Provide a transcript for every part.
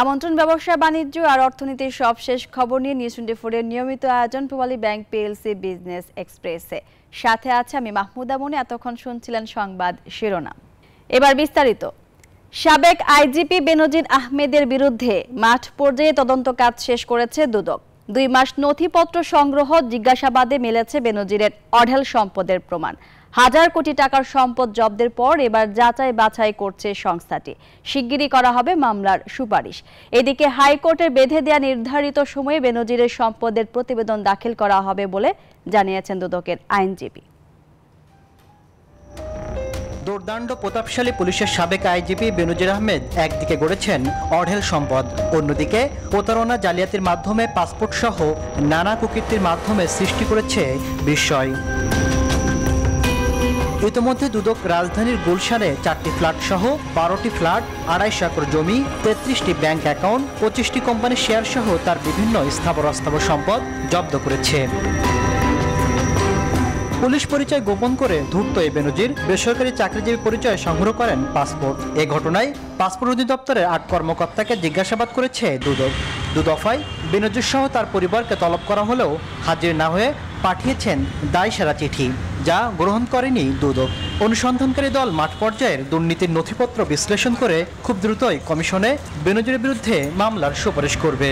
আমন্ত্রণ ব্যবসা বাণিজ্য আর অর্থনীতির সবশেষ খবর নিয়ে নিউজ 24 এর নিয়মিত আয়োজন পূবালী ব্যাংক পিএলসি বিজনেস এক্সপ্রেসে সাথে আছে আমি মাহমুদা মনি। এতক্ষণ শুনছিলেন সংবাদ শিরোনাম, এবার বিস্তারিত। সাবেক আইজিপি বেনজির আহমেদের বিরুদ্ধে মাঠ পর্যায়ে তদন্ত কাজ শেষ করেছে দুদক। 2 মাস নথিপত্র সংগ্রহ জিজ্ঞাসাবাদে মিলেছে বেনজিরের অঢেল সম্পদের প্রমাণ। হাজার কোটি টাকার সম্পদ জব্দের পর এবার যাচাই বাছাই করছে সংস্থাটি। শিগগিরই করা হবে মামলার সুপারিশ। এদিকে হাইকোর্টের বেঁধে দেয়া নির্ধারিত সময়ে বেনজিরের সম্পদের প্রতিবেদন দাখিল করা হবে বলে জানিয়েছেন দুদকের আইনজীবী। দুর্দান্ত প্রতাপশালী পুলিশের সাবেক আইজিপি বেনজির আহমেদ একদিকে গড়েছেন অঢেল সম্পদ, অন্যদিকে প্রতারণা জালিয়াতির মাধ্যমে পাসপোর্ট সহ নানা কুকীর্তির মাধ্যমে সৃষ্টি করেছে বিস্ময়। ইতিমধ্যে দুদক রাজধানীর গুলশানে 4টি ফ্ল্যাট সহ 12টি ফ্ল্যাট, 250 একর জমি, 33টি ব্যাংক অ্যাকাউন্ট, 25টি কোম্পানির শেয়ার সহ তার বিভিন্ন স্থাবর অস্থাবর সম্পদ জব্দ করেছে। পুলিশ পরিচয় গোপন করে ধূর্ত এই বেনজির বেসরকারি চাকরিজীবী পরিচয় সংগ্রহ করেন পাসপোর্ট। এ ঘটনায় পাসপোর্ট অধিদপ্তরের 8 কর্মকর্তাকে জিজ্ঞাসাবাদ করেছে দুদক। 2 দফায় বেনজির সহ তার পরিবারকে তলব করা হলেও হাজির না হয়ে পাঠিয়েছেন দায়সারা চিঠি, যা গ্রহণ করেনি দুদক। অনুসন্ধানকারী দল মাঠ পর্যায়ের দুর্নীতির নথিপত্র বিশ্লেষণ করে খুব দ্রুতই কমিশনে বেনজিরের বিরুদ্ধে মামলার সুপারিশ করবে।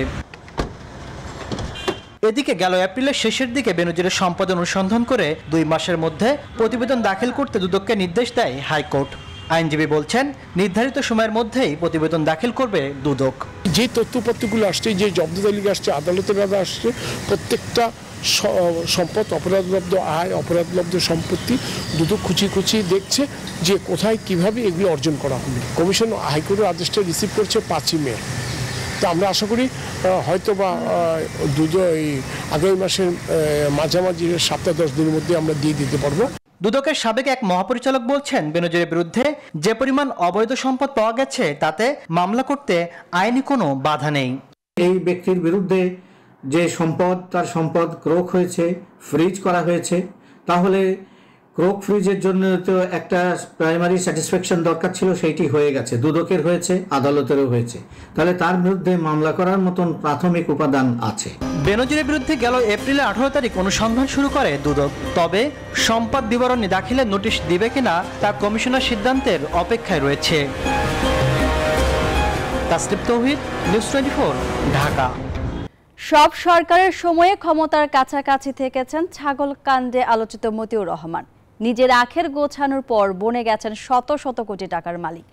এদিকে গেল এপ্রিলের শেষের দিকে বেনজিরের সম্পদ অনুসন্ধান করে 2 মাসের মধ্যে প্রতিবেদন দাখিল করতে দুদককে নির্দেশ দেয় হাইকোর্ট। আইনজীবী বলছেন, নির্ধারিত সময়ের মধ্যেই প্রতিবেদন দাখিল করবে দুদক। যে তথ্যপত্রগুলো আসছে, যে জব্দ তালিকা আসছে, আদালতের রায় আসছে, প্রত্যেকটা সম্পদ, অপরাধলব্ধ আয়, অপরাধলব্ধ সম্পত্তি দুদক খুঁচি দেখছে যে কোথায় কিভাবে এগুলো অর্জন করা হবে। কমিশন হাইকোর্টের আদেশটা রিসিভ করছে 5ই মে। তো আমরা আশা করি হয়তো বা আগামী মাসের মাঝামাঝি 7-10 দিনের মধ্যে আমরা দিয়ে দিতে পারবো। দুদকের সাবেক এক মহাপরিচালক বলছেন, বেনজিরের বিরুদ্ধে যে পরিমাণ অবৈধ সম্পদ পাওয়া গেছে তাতে মামলা করতে আইনি কোনো বাধা নেই। এই ব্যক্তির বিরুদ্ধে যে সম্পদ, তার সম্পদ ক্রোক হয়েছে, ফ্রিজ করা হয়েছে, তাহলে ক্রোক ফ্রিজের জন্য তো একটা প্রাইমারি স্যাটিসফ্যাকশন দরকার ছিল, সেইটি হয়ে গেছে, দুদকের হয়েছে, আদালতেরও হয়েছে, তাহলে তার বিরুদ্ধে মামলা করার মতন প্রাথমিক উপাদান আছে। বেনজিরের বিরুদ্ধে গেল এপ্রিলের 18 তারিখ অনুসন্ধান শুরু করে দুদক। তবে সম্পদ বিবরণী দাখিলের নোটিশ দিবে কিনা তা কমিশনার সিদ্ধান্তের অপেক্ষায় রয়েছে। তাসরিফ তৌহিদ, নিউজ 24, ঢাকা। সব সরকারের সময়ে ক্ষমতার কাছাকাছি থেকেছেন ছাগলকাণ্ডে আলোচিত মতিউর রহমান। নিজের আখের গোছানোর পর বনে গেছেন শত শত কোটি টাকার মালিক।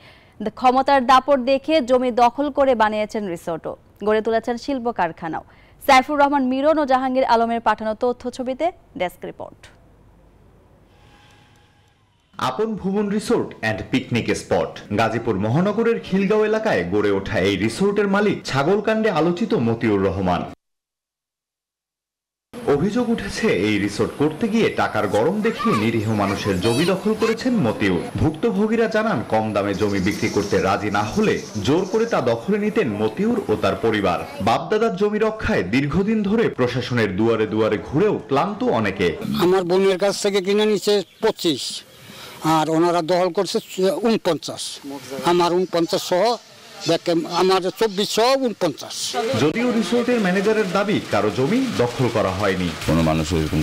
ক্ষমতার দাপট দেখে জমি দখল করে বানিয়েছেন রিসোর্টও, গড়ে তুলেছেন শিল্প কারখানাও। সাইফুর রহমান মিরন ও জাহাঙ্গীর আলমের পাঠানো তথ্য ছবিতে desk report. Apon Bhubon resort and picnic spot. Gazipur মহানগরের খিলগাঁও এলাকায় গড়ে ওঠা এই রিসোর্টের মালিক ছাগলকাণ্ডে আলোচিত মতিউর রহমান। অভিযোগ উঠেছে, এই রিসোর্ট করতে গিয়ে টাকার গরম দেখিয়ে নিরীহ মানুষের জমি দখল করেছেন মতিউর। ভুক্তভোগীরা জানান, কম দামে জমি বিক্রি করতে রাজি না হলে জোর করে তা দখলে নিতেন মতিউর ও তার পরিবার। বাপদাদার জমি রক্ষায় দীর্ঘদিন ধরে প্রশাসনের দুয়ারে দুয়ারে ঘুরেও ক্লান্ত অনেকে। আমার বোনের কাছ থেকে কিনে নিচ্ছে 25, আর ওনারা দখল করছে 49, আমার 49 সহ আমার 2449। যদিও রিসোর্টের ম্যানেজারের দাবি কারো জমি দখল করা হয়নি। কোনো মানুষ এরকম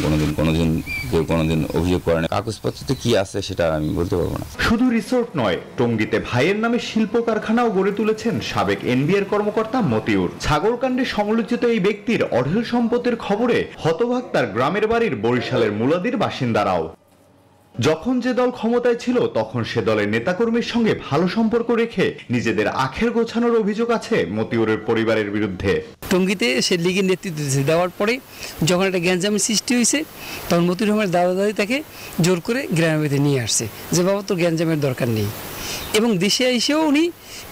কোনোদিন অভিযোগ করে না। কাগজপত্রতে কি আছে সেটা আমি বলতে পারবো না। শুধু রিসোর্ট নয়, টঙ্গীতে ভাইয়ের নামে শিল্প কারখানাও গড়ে তুলেছেন সাবেক এনবিআর কর্মকর্তা মতিউর। ছাগলকাণ্ডে সমালোচিত এই ব্যক্তির অঢেল সম্পত্তির খবরে হতবাক তার গ্রামের বাড়ির বরিশালের মুলাদির বাসিন্দারাও। যখন যে দল ক্ষমতায় ছিল তখন সে দলের নেতাকর্মীর সঙ্গে ভালো সম্পর্ক রেখে নিজেদের আখের গোছানোর অভিযোগ আছে মতিউরের পরিবারের বিরুদ্ধে। টঙ্গীতে সে লীগের নেতৃত্ব দেওয়ার পরে যখন একটা গ্যাঞ্জামের সৃষ্টি হয়েছে, তখন মতিউর রহমানের দাদা দাদি তাকে জোর করে গ্রামের বাড়িতে নিয়ে আসছে যে বাবা তোর গ্যাঞ্জামের দরকার নেই। এবং দেশে এসেও উনি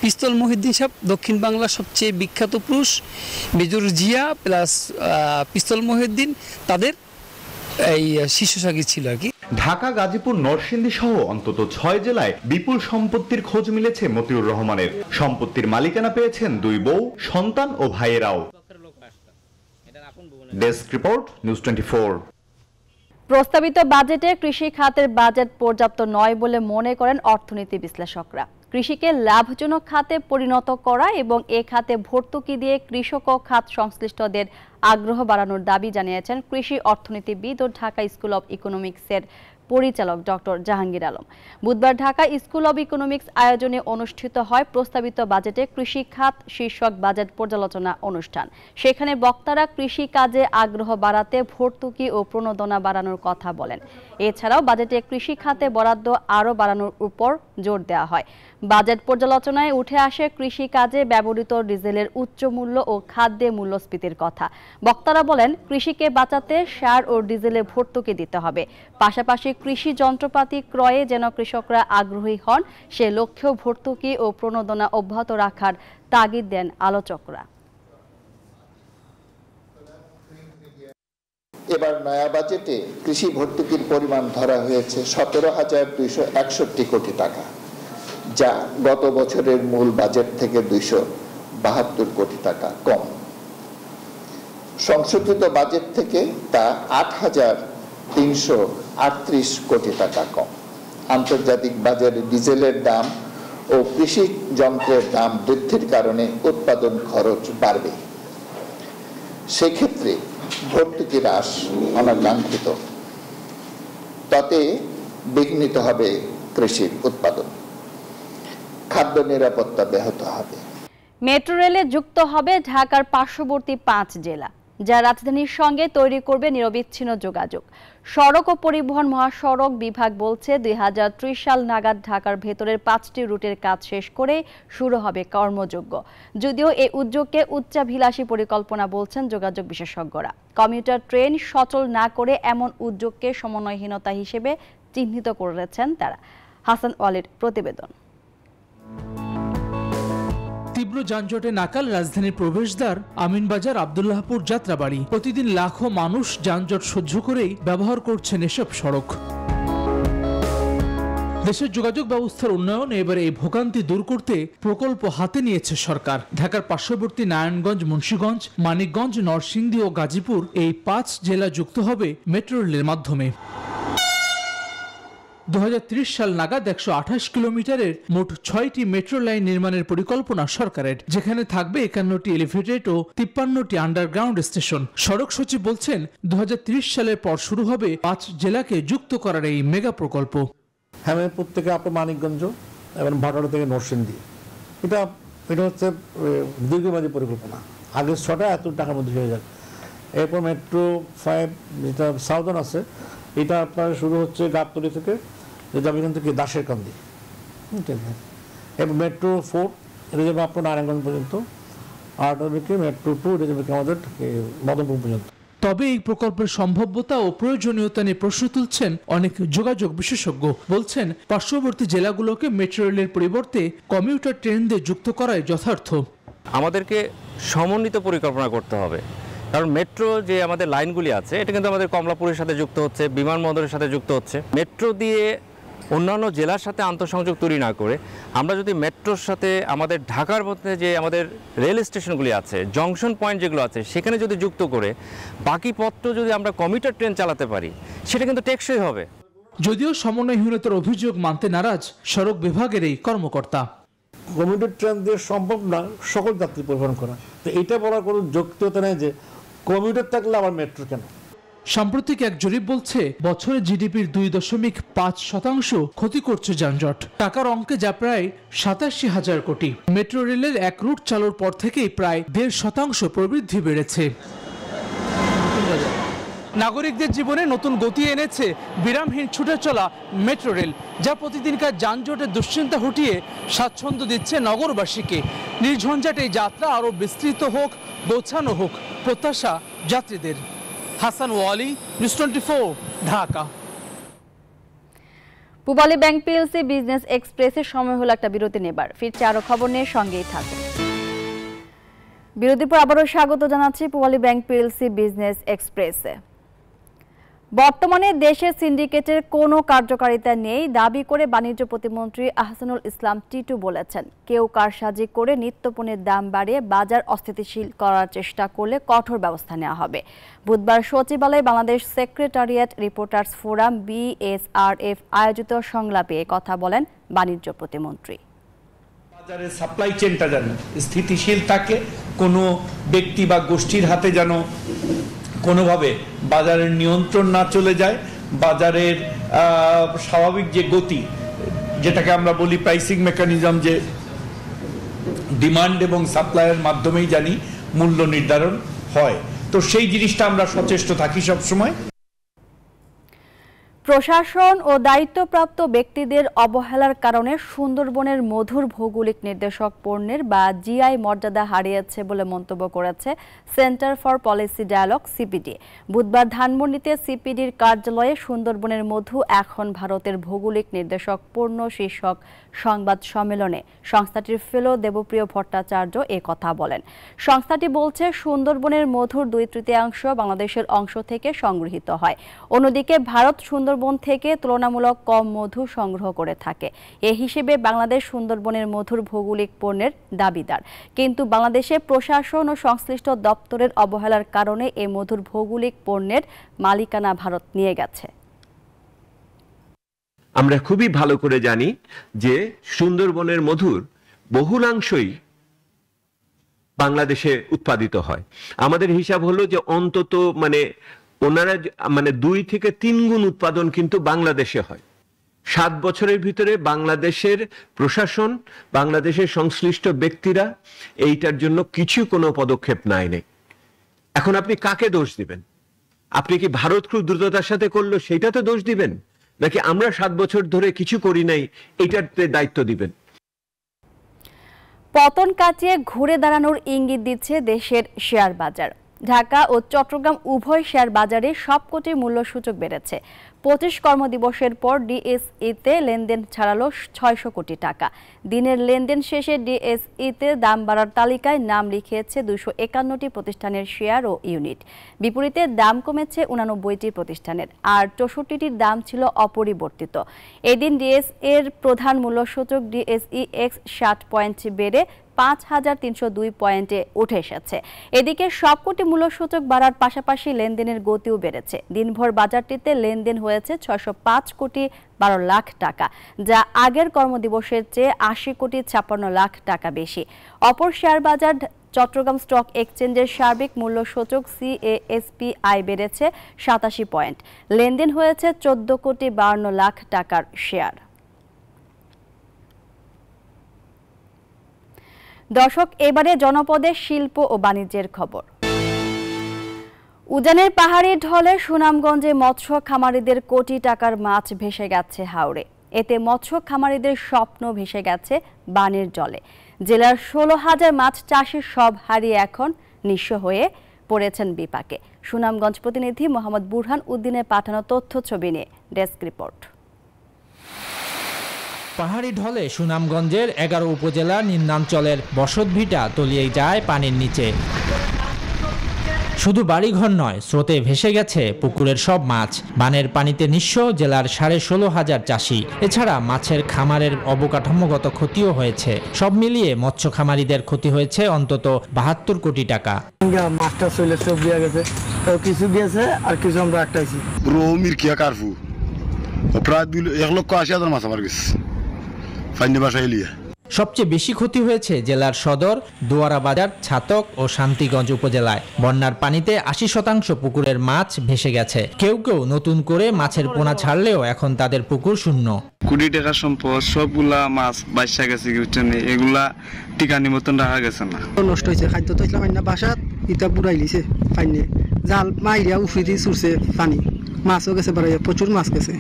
পিস্তল মহিউদ্দিন সাহেব, দক্ষিণ বাংলার সবচেয়ে বিখ্যাত পুরুষ, মেজর জিয়া প্লাস পিস্তল মহিউদ্দিন, তাদের এই শিশু সাগী ছিল আর কি। ঢাকা, গাজীপুর, নরসিংদী সহ অন্তত 6 জেলায় বিপুল সম্পত্তির খোঁজ মিলেছে মতিউর রহমানের। সম্পত্তির মালিকানা পেয়েছেন 2 বউ, সন্তান ও ভাইয়েরাও। Desk report, news 24। প্রস্তাবিত বাজেটে কৃষি খাতের বাজেট পর্যাপ্ত নয় বলে মনে করেন অর্থনীতি বিশ্লেষকরা। কৃষিকে লাভজনক খাতে পরিণত করা এবং এ খাতে ভর্তুকি দিয়ে কৃষক ও খাত সংশ্লিষ্টদের আগ্রহ বাড়ানোর দাবি জানিয়েছেন কৃষি অর্থনীতিবিদ ও ঢাকা স্কুল অব ইকোনমিক্সের পরিচালক ডক্টর জাহাঙ্গীর আলম। বুধবার ঢাকা স্কুল অব ইকোনমিক্স আয়োজনে অনুষ্ঠিত হয় প্রস্তাবিত বাজেটে কৃষি খাত শীর্ষক বাজেট পর্যালোচনা অনুষ্ঠান। সেখানে বক্তারা কৃষি কাজে আগ্রহ বাড়াতে ভর্তুকি ও প্রণোদনা বাড়ানোর কথা বলেন। এছাড়াও বাজেটে কৃষি খাতে বরাদ্দ আরও বাড়ানোর উপর জোর দেওয়া হয়। বাজেট পর্যালোচনায় উঠে আসে কৃষি কাজে ব্যবহৃত ডিজেলের উচ্চ মূল্য ও খাদ্যে মূল্যস্ফীতির কথা। বক্তারা বলেন, কৃষিকে বাঁচাতে সার ও ডিজেলে ভর্তুকি দিতে হবে। পাশাপাশি কৃষি যন্ত্রপাতি ক্রয়ে যেন কৃষকরা আগ্রহী হন সে লক্ষ্যেও ভর্তুকি ও প্রণোদনা অব্যাহত রাখার তাগিদ দেন আলোচকরা। এবার নয়া বাজেটে কৃষি ভর্তুকির পরিমাণ ধরা হয়েছে 17,261 কোটি টাকা, যা গত বছরের মূল বাজেট থেকে 272 কোটি টাকা কম। সংশোধিত বাজেট থেকে তা 8,338 কোটি টাকা কম। আন্তর্জাতিক বাজারে ডিজেলের দাম ও কৃষি যন্ত্রের দাম বৃদ্ধির কারণে উৎপাদন খরচ বাড়বে। সেক্ষেত্রে ভর্তুকি হ্রাস অনাকাঙ্ক্ষিত, তাতে বিঘ্নিত হবে কৃষির উৎপাদন, খাদ্য নিরাপত্তা ব্যাহত হবে। মেট্রো রেলে যুক্ত হবে ঢাকার পার্শ্ববর্তী 5 জেলা, যা রাজধানীর সঙ্গে তৈরি করবে নিরবিচ্ছিন্ন যোগাযোগ। সড়ক ও পরিবহন মহাসড়ক বিভাগ বলছে 2030 সাল নাগাদ ঢাকার ভেতরের 5টি রুটের কাজ শেষ করে শুরু হবে কর্মযোগ্য। যদিও এই উদ্যোগকে উচ্চাভিলাষী পরিকল্পনা বলছেন যোগাযোগ বিশেষজ্ঞরা। কমিউটার ট্রেন সচল না করে এমন উদ্যোগকে সমন্বয়হীনতা হিসেবে চিহ্নিত করেছেন তারা। হাসান ওয়ালির প্রতিবেদন। তীব্র যানজটে নাকাল রাজধানীর প্রবেশদ্বার আমিনবাজার আব্দুল্লাহপুর যাত্রাবাড়ি। প্রতিদিন লাখো মানুষ যানজট সহ্য করেই ব্যবহার করছেন এসব সড়ক। দেশের যোগাযোগ ব্যবস্থার উন্নয়নে এবার এই ভোগান্তি দূর করতে প্রকল্প হাতে নিয়েছে সরকার। ঢাকার পার্শ্ববর্তী নারায়ণগঞ্জ, মুন্সিগঞ্জ, মানিকগঞ্জ, নরসিংদী ও গাজীপুর এই 5 জেলা যুক্ত হবে মেট্রো রেলের মাধ্যমে। 2030 সাল নাগাদ 128 কিলোমিটারের মোট 6টি মেট্রো লাইন নির্মাণের পরিকল্পনা সরকারের, যেখানে থাকবে 51টি এলিভেটেড ও 53টি আন্ডারগ্রাউন্ড স্টেশন। সড়ক সচিব বলছেন 2030 সালের পর শুরু হবে 5 জেলাকে যুক্ত করার এই মেগা প্রকল্প। হেমেরপুর থেকে আপনার মানিকগঞ্জ এবং ভাটারা থেকে নরসিংদী, এটা হচ্ছে দীর্ঘমেয়াদী পরিকল্পনা। আগের 6টা এত টাকার মধ্যে হয়ে যায়। এরপর মেট্রো 5 যেটা সাউদার্ন আছে, এটা আপনার শুরু হচ্ছে গাবতলী থেকে, যেটা এখান থেকে দাসের কান্দি। এবার মেট্রো 4 এটা যাবে আপনার নারায়ণগঞ্জ পর্যন্ত, আর মেট্রো 2 এটা যাবে আমাদের মদনপুর পর্যন্ত। তবে এই প্রকল্পের সম্ভাব্যতা ও প্রয়োজনীয়তা নিয়ে প্রশ্ন তুলছেন অনেক যোগাযোগ বিশেষজ্ঞ। বলছেন, পার্শ্ববর্তী জেলাগুলোকে মেট্রো রেলের পরিবর্তে কমিউটার ট্রেন দিয়ে যুক্ত করাই যথার্থ। আমাদেরকে সমন্বিত পরিকল্পনা করতে হবে, কারণ মেট্রো যে আমাদের লাইনগুলি আছে এটা কিন্তু আমাদের কমলাপুরের সাথে যুক্ত হচ্ছে, বিমানবন্দরের সাথে যুক্ত হচ্ছে। মেট্রো দিয়ে অন্যান্য জেলার সাথে আন্তঃসংযোগ তৈরি না করে আমরা যদি মেট্রোর সাথে আমাদের ঢাকার মধ্যে যে আমাদের রেল স্টেশনগুলি আছে, জংশন পয়েন্ট যেগুলো আছে, সেখানে যদি যুক্ত করে বাকি পথটা যদি আমরা কমিউটার ট্রেন চালাতে পারি, সেটা কিন্তু টেকসই হবে। যদিও সমন্বয়হীনতার অভিযোগ মানতে নারাজ সড়ক বিভাগের এই কর্মকর্তা। কমিউটার ট্রেন দিয়ে সম্ভব না সকল যাত্রী পরিবহন করা, তো এটা বলার কোনো যৌক্তিকতা নেই যে কমিউটার থাকলে আবার মেট্রো কেন। সাম্প্রতিক এক জরিপ বলছে বছরে জিডিপির 2.5% ক্ষতি করছে যানজট। টাকার অঙ্কে যা প্রায় 87,000 কোটি। মেট্রো রেলের এক রুট চালুর পর থেকেই প্রায় 1.5% প্রবৃদ্ধি বেড়েছে। নাগরিকদের জীবনে নতুন গতি এনেছে বিরামহীন ছুটে চলা মেট্রো রেল, যা প্রতিদিনকার যানজটের দুশ্চিন্তা হটিয়ে স্বাচ্ছন্দ্য দিচ্ছে নগরবাসীকে। নির্ঝঞ্ঝাট এই যাত্রা আরও বিস্তৃত হোক, গোছানো হোক, প্রত্যাশা যাত্রীদের। Hasan Wali, news 24, Dhaka. Pubali bank PLC business এক্সপ্রেসের সময় হলো একটা বিরতি নেবার। ফিরছে আরো খবর নিয়ে, সঙ্গেই থাকুন। বিরতির পর আবারও স্বাগত জানাচ্ছি পূবালী ব্যাংক পিএলসি বিজনেস এক্সপ্রেসে। বর্তমানে দেশে সিন্ডিকেটের কোনো কার্যকারিতা নেই দাবি করে বাণিজ্য প্রতিমন্ত্রী আহসানুল ইসলাম টিটু বলেছেন, কেউ কারসাজি করে নিত্যপণ্যের দাম বাড়িয়ে বাজার অস্থিতিশীল করার চেষ্টা করলে কঠোর ব্যবস্থা নেওয়া হবে। বুধবার সচিবালয়ে Bangladesh secretariat reporters forum BSRF আয়োজিত সংলাপে কথা বলেন বাণিজ্য প্রতিমন্ত্রী। বাজারের সাপ্লাই চেনটা যেন স্থিতিশীল থাকে, কোনো ব্যক্তি বা গোষ্ঠীর হাতে যেন কোনোভাবে বাজারের নিয়ন্ত্রণ না চলে যায়। বাজারের স্বাভাবিক যে গতি, যেটাকে আমরা বলি প্রাইসিং মেকানিজম, যে ডিমান্ড এবং সাপ্লাইয়ের মাধ্যমেই জানি মূল্য নির্ধারণ হয়, তো সেই জিনিসটা আমরা সচেষ্ট থাকি সবসময়। প্রশাসন ও দায়িত্বপ্রাপ্ত ব্যক্তিদের অবহেলার কারণে সুন্দরবনের মধুর ভৌগোলিক নির্দেশক পণ্যের বা জিআই মর্যাদা হারিয়েছে বলে মন্তব্য করেছে Centre for Policy Dialogue CPD. বুধবার ধানমন্ডিতে সিপিডির কার্যালয়ে সুন্দরবনের মধু এখন ভারতের ভৌগোলিক নির্দেশক পণ্য শীর্ষক সংবাদ সম্মেলনে সংস্থাটির ফেলো দেবপ্রিয় ভট্টাচার্য এ কথা বলেন। সংস্থাটি বলছে, সুন্দরবনের মধুর 2/3 বাংলাদেশের অংশ থেকে সংগৃহীত হয়। অন্যদিকে ভারত সুন্দরবন থেকে তুলনামূলক কম মধু সংগ্রহ করে থাকে। এ হিসেবে বাংলাদেশ সুন্দরবনের মধুর ভৌগোলিক পণ্যের দাবিদার, কিন্তু বাংলাদেশে প্রশাসন ও সংশ্লিষ্ট দপ্তরের অবহেলার কারণে এই মধুর ভৌগোলিক পণ্যের মালিকানা ভারত নিয়ে গেছে। আমরা খুবই ভালো করে জানি যে সুন্দরবনের মধুর বহুলাংশই বাংলাদেশে উৎপাদিত হয়। আমাদের হিসাব হলো যে অন্তত ওনারা 2 থেকে 3 গুণ উৎপাদন কিন্তু বাংলাদেশে হয়। 7 বছরের ভিতরে বাংলাদেশের প্রশাসন, বাংলাদেশের সংশ্লিষ্ট ব্যক্তিরা এইটার জন্য কোনো পদক্ষেপ নেয়নি। এখন আপনি কাকে দোষ দিবেন? আপনি কি ভারত খুব দ্রুততার সাথে করলো সেইটাতে দোষ দিবেন, নাকি আমরা 7 বছর ধরে কিছু করি নাই এইটাতে দায়িত্ব দিবেন? পতন কাটিয়ে ঘুরে দাঁড়ানোর ইঙ্গিত দিচ্ছে দেশের শেয়ার বাজার। ঢাকা ও চট্টগ্রাম উভয় শেয়ার বাজারে সবকটি মূল্যসূচক বেড়েছে। 25 কর্মদিবসের পর ডিএসইতে লেনদেন ছাড়ালো 600 কোটি টাকা। দিনের লেনদেন শেষে ডিএসইতে দাম বাড়ার তালিকায় নাম লিখিয়েছে 251টি প্রতিষ্ঠানের শেয়ার ও ইউনিট। বিপরীতে দাম কমেছে 89টি প্রতিষ্ঠানের, আর 64টির দাম ছিল অপরিবর্তিত। এদিন ডিএসইর প্রধান মূল্যসূচক ডিএসইএক্স 60 পয়েন্ট বেড়ে 5302 পয়েন্টে উঠে এসেছে। এদিকে সবকটি মূল্যসূচক বাড়ার পাশাপাশি লেনদেনের গতিও বেড়েছে। দিনভর বাজারটিতে লেনদেন হয়েছে 605 কোটি 12 লাখ টাকা, যা আগের কর্মদিবসের চেয়ে 80 কোটি 56 লাখ টাকা বেশি। অপর শেয়ার বাজার চট্টগ্রাম স্টক এক্সচেঞ্জের সার্বিক মূল্যসূচক সিএএসপিআই বেড়েছে 87 পয়েন্ট। লেনদেন হয়েছে 14 কোটি 52 লাখ টাকার শেয়ার। দর্শক, এবারে জনপদের শিল্প ও বাণিজ্যের খবর। উজানের পাহাড়ি ঢলে সুনামগঞ্জে মৎস্য খামারিদের কোটি টাকার মাছ ভেসে গেছে হাওরে। এতে মৎস্য খামারিদের স্বপ্ন ভেসে গেছে বানের জলে। জেলার 16,000 মাছ চাষি সব হারিয়ে এখন নিঃস্ব হয়ে পড়েছেন বিপাকে। সুনামগঞ্জ প্রতিনিধি মোহাম্মদ বুরহান উদ্দিনের পাঠানো তথ্য ছবি নিয়ে ডেস্ক রিপোর্ট। পাহাড়ি ঢলে সুনামগঞ্জের 11 উপজেলার নিম্নাঞ্চলের বসতভিটা তলিয়ে যায় পানির নিচে। শুধু বাড়িঘর নয়, স্রোতে ভেসে গেছে পুকুরের সব মাছ। বানের পানিতে নিঃস্ব জেলার 16,500 চাষি। এছাড়া মাছের খামারের অবকাঠামোগত ক্ষতিও হয়েছে। সব মিলিয়ে মৎস্য খামারিদের ক্ষতি হয়েছে অন্তত 72 কোটি টাকা। মাছটা চলে সব দিয়ে গেছে, কিছু দিয়েছে আর কিছু আমরা একটাইছি। রোমির কিয়া কারফু প্রায় 1,80,000 মাছ আমার গেছে। সবচেয়ে বেশি ক্ষতি হয়েছে জেলার সদর, দুয়ারা বাজার, ছাতক ও শান্তিগঞ্জ উপজেলায়। বন্যার পানিতে 80% পুকুরের মাছ ভেসে গেছে। কেউ কেউ নতুন করে মাছের পোনা ছাড়লেও এখন তাদের পুকুর শূন্য। কোটি টাকা সম্পদ সবগুলা মাছ বাইসা গেছে, এগুলা টিকানি মতন রাখা গেছে না, নষ্ট হয়েছে। খাদ্য তো ইসলাম বাসাত ইটা বুড়াই লিছে পানি, জাল মাইরিয়া উফরিতে ছুটছে পানি, মাছও গেছে বাড়াইয়া, প্রচুর মাছ গেছে।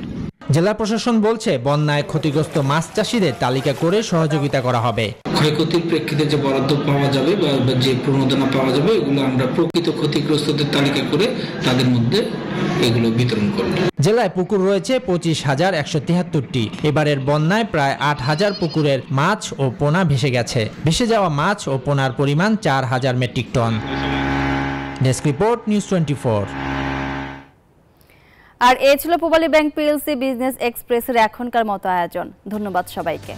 জেলা প্রশাসন বলছে বন্যায় ক্ষতিগ্রস্ত মাছ চাষিদের তালিকা করে সহযোগিতা করা হবে। ক্ষয়ক্ষতির প্রেক্ষিতে যে বরাদ্দ পাওয়া যাবে বা যে প্রণোদনা পাওয়া যাবে, এগুলো আমরা প্রকৃত ক্ষতিগ্রস্তদের তালিকা করে তাদের মধ্যে এগুলো বিতরণ করব। জেলায় পুকুর রয়েছে 25,173টি। এবারের বন্যায় প্রায় 8,000 পুকুরের মাছ ও পোনা ভেসে গেছে। ভেসে যাওয়া মাছ ও পোনার পরিমাণ 4,000 metric ton. Desk report, news 24। আর এ ছিল পূবালী ব্যাংক পিএলসি বিজনেস এক্সপ্রেসের এখনকার মতো আয়োজন। ধন্যবাদ সবাইকে।